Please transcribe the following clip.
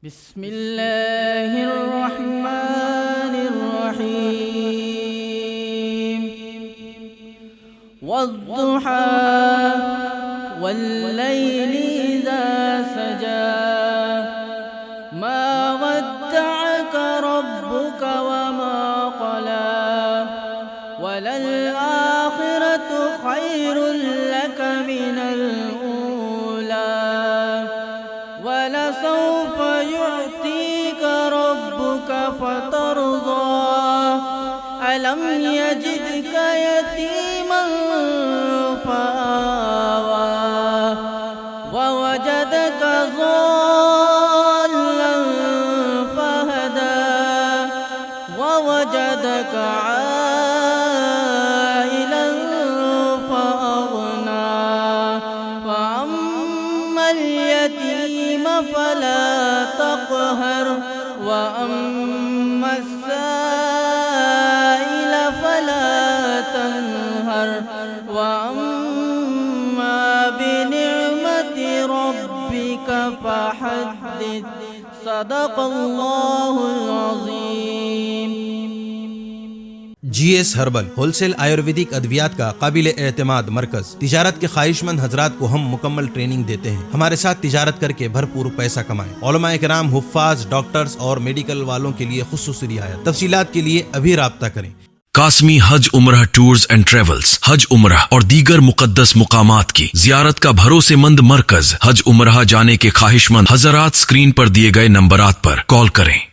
बिस्मिल्लाहिर्रहमानिर्रहीम वद्दुहा वल्लैलि इज़ा सजा मा वद्दअक रब्बुक वमा क़ला वलल आखिरतु खैरुल लक मिनल ऊला वलसौफ युअतीक रब्बुक फतरदा अलम यजिदक यतीमन फआवा ववजदक ज़ाल्लन फहदा ववजदक आइलन फअगना फअम्मल यतीम फला तक़हर वअम्मस साइल फला तन्हर वअम्मा बिनिअमति रब्बिक फहद्दिस सदक़ल्लाहुल अज़ीम। GS हर्बल होलसेल आयुर्वेदिक अद्वियात का काबिल एतमाद मरकज। तिजारत के ख्वाहिशमंद हजरात को हम मुकम्मल ट्रेनिंग देते हैं। हमारे साथ तिजारत करके भरपूर पैसा कमाएं। उलमाए किराम, हुफ्फाज, डॉक्टर्स और मेडिकल वालों के लिए खुसूसी रियायत। तफसीलात के लिए अभी राब्ता करें। कासमी हज उम्रह टूर्स एंड ट्रेवल्स हज उम्रह और दीगर मुकद्दस मुकामात की जियारत का भरोसेमंद मरकज। हज उम्रह जाने के ख्वाहिशमंद हजरात स्क्रीन पर दिए गए नंबरात पर कॉल करें।